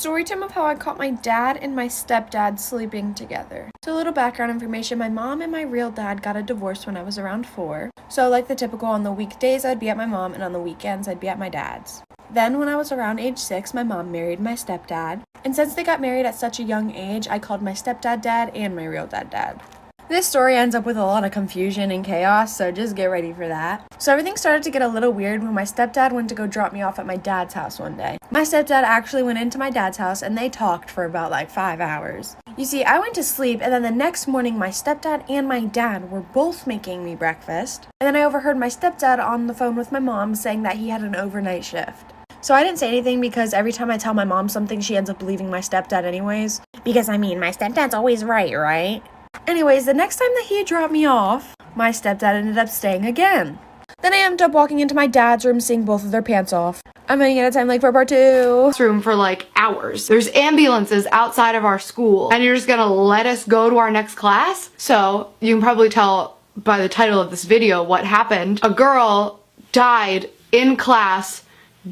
Story time of how I caught my dad and my stepdad sleeping together. So a little background information, my mom and my real dad got a divorce when I was around 4. So like the typical, on the weekdays I'd be at my mom and on the weekends I'd be at my dad's. Then when I was around age 6, my mom married my stepdad. And since they got married at such a young age, I called my stepdad dad and my real dad. This story ends up with a lot of confusion and chaos, so just get ready for that. So everything started to get a little weird when my stepdad went to go drop me off at my dad's house one day. My stepdad actually went into my dad's house and they talked for about 5 hours. You see, I went to sleep and then the next morning my stepdad and my dad were both making me breakfast. And then I overheard my stepdad on the phone with my mom saying that he had an overnight shift. So I didn't say anything because every time I tell my mom something, she ends up believing my stepdad anyways. Because my stepdad's always right? Anyways, the next time that he dropped me off, my stepdad ended up staying again. Then I ended up walking into my dad's room, seeing both of their pants off. I'm running out of time, for part 2. Room for hours. There's ambulances outside of our school, and you're just gonna let us go to our next class? So you can probably tell by the title of this video what happened. A girl died in class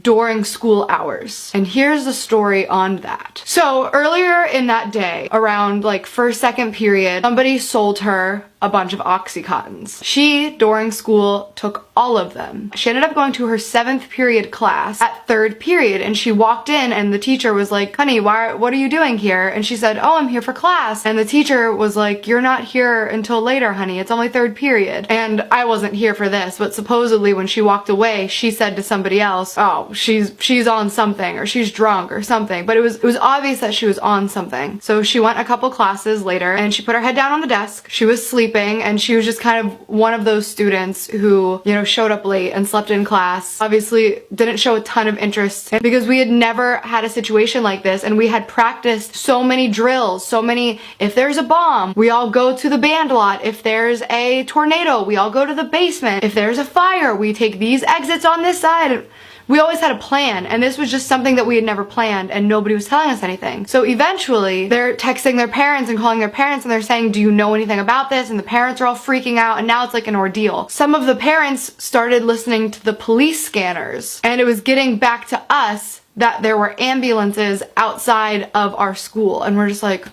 during school hours. And here's the story on that. So earlier in that day, around first, second period, somebody sold her a bunch of Oxycontins. She, during school, took all of them. She ended up going to her 7th period class at 3rd period, and she walked in and the teacher was like, "Honey, what are you doing here?" And she said, "Oh, I'm here for class." And the teacher was like, "You're not here until later, honey. It's only 3rd period." And I wasn't here for this, but supposedly when she walked away, she said to somebody else, "Oh, she's on something," or "She's drunk," or something. But it was obvious that she was on something. So she went a couple classes later and she put her head down on the desk. She was sleeping, and she was just kind of one of those students who, showed up late and slept in class. Obviously didn't show a ton of interest because we had never had a situation like this, and we had practiced so many drills, if there's a bomb, we all go to the band lot. If there's a tornado, we all go to the basement. If there's a fire, we take these exits on this side. We always had a plan, and this was just something that we had never planned, and nobody was telling us anything. So eventually, they're texting their parents and calling their parents, and they're saying, "Do you know anything about this?" And the parents are all freaking out, and now it's like an ordeal. Some of the parents started listening to the police scanners, and it was getting back to us that there were ambulances outside of our school, and we're just like...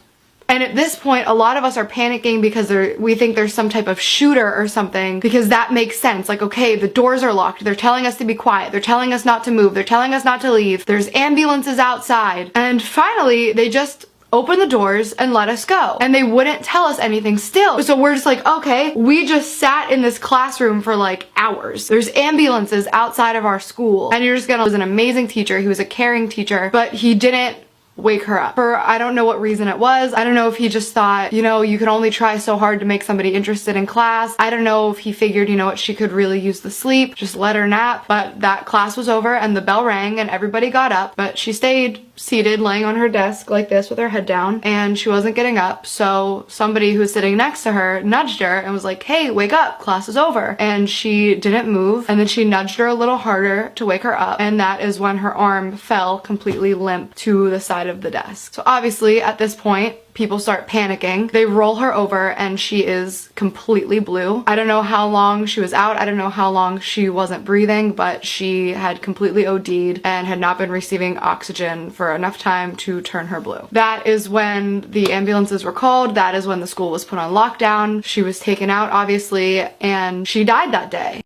And at this point, a lot of us are panicking because we think there's some type of shooter or something, because that makes sense. Okay, the doors are locked. They're telling us to be quiet. They're telling us not to move. They're telling us not to leave. There's ambulances outside. And finally, they just opened the doors and let us go. And they wouldn't tell us anything still. So we're just like, okay, we just sat in this classroom for hours. There's ambulances outside of our school. And you're just gonna... He was an amazing teacher. He was a caring teacher, but he didn't wake her up. For I don't know what reason it was. I don't know if he just thought, you can only try so hard to make somebody interested in class. I don't know if he figured, what, she could really use the sleep, just let her nap. But that class was over and the bell rang and everybody got up, but she stayed seated, laying on her desk like this with her head down, and she wasn't getting up. So somebody who was sitting next to her nudged her and was like, "Hey, wake up, class is over." And she didn't move, and then she nudged her a little harder to wake her up, and that is when her arm fell completely limp to the side of the desk. So obviously at this point, people start panicking. They roll her over and she is completely blue. I don't know how long she was out. I don't know how long she wasn't breathing, but she had completely OD'd and had not been receiving oxygen for enough time to turn her blue. That is when the ambulances were called. That is when the school was put on lockdown. She was taken out, obviously, and she died that day.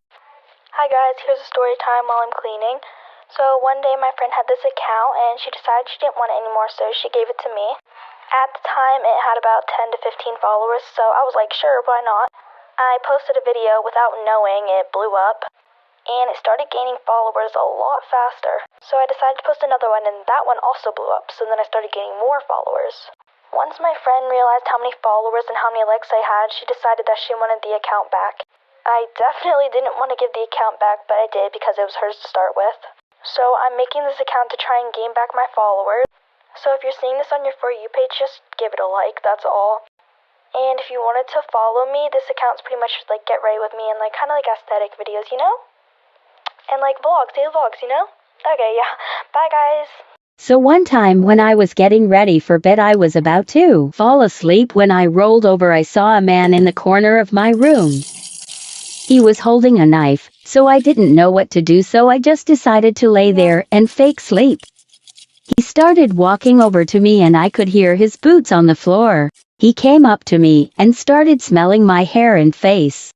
Hi guys, here's a story time while I'm cleaning. So one day my friend had this account and she decided she didn't want it anymore, so she gave it to me. At the time, it had about 10 to 15 followers, so I was like, sure, why not? I posted a video without knowing it blew up, and it started gaining followers a lot faster. So I decided to post another one, and that one also blew up, so then I started gaining more followers. Once my friend realized how many followers and how many likes I had, she decided that she wanted the account back. I definitely didn't want to give the account back, but I did because it was hers to start with. So I'm making this account to try and gain back my followers. So if you're seeing this on your For You page, just give it a like, that's all. And if you wanted to follow me, this account's pretty much get ready with me and kind of aesthetic videos, And vlogs, daily vlogs, Okay, yeah. Bye guys. So one time when I was getting ready for bed, I was about to fall asleep. When I rolled over, I saw a man in the corner of my room. He was holding a knife, so I didn't know what to do, so I just decided to lay there and fake sleep. He started walking over to me and I could hear his boots on the floor. He came up to me and started smelling my hair and face.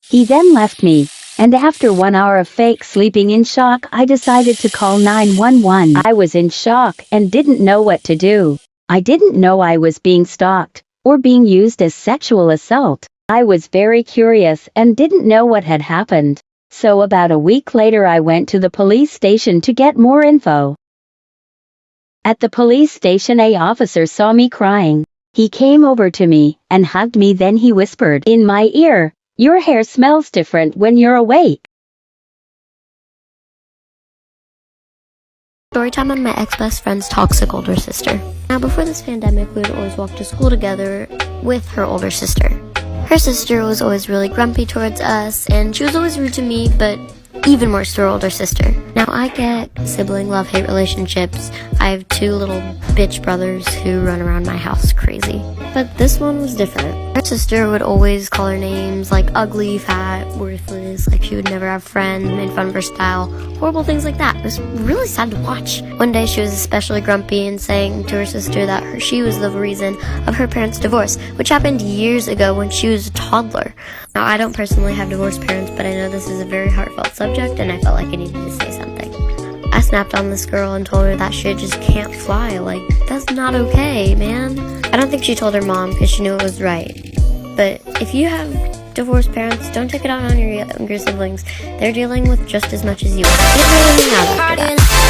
He then left me, and after 1 hour of fake sleeping in shock, I decided to call 911. I was in shock and didn't know what to do. I didn't know I was being stalked or being used as sexual assault. I was very curious and didn't know what had happened. So about a week later I went to the police station to get more info. At the police station, a officer saw me crying. He came over to me and hugged me, then he whispered in my ear, "Your hair smells different when you're awake." Storytime on my ex-best friend's toxic older sister. Now, before this pandemic, we would always walk to school together with her older sister. Her sister was always really grumpy towards us, and she was always rude to me, but even worse to her older sister. Now, I get sibling love-hate relationships. I have 2 little bitch brothers who run around my house crazy. But this one was different. Her sister would always call her names like ugly, fat, worthless, like she would never have friends, made fun of her style, horrible things like that. It was really sad to watch. One day she was especially grumpy and saying to her sister that she was the reason of her parents' divorce, which happened years ago when she was a toddler. Now, I don't personally have divorced parents, but I know this is a very heartfelt subject, and I felt like I needed to say something. I snapped on this girl and told her that shit just can't fly. Like, that's not okay, man. I don't think she told her mom because she knew it was right. But if you have divorced parents, don't take it out on your younger siblings. They're dealing with just as much as you are. Get rid of them out after that.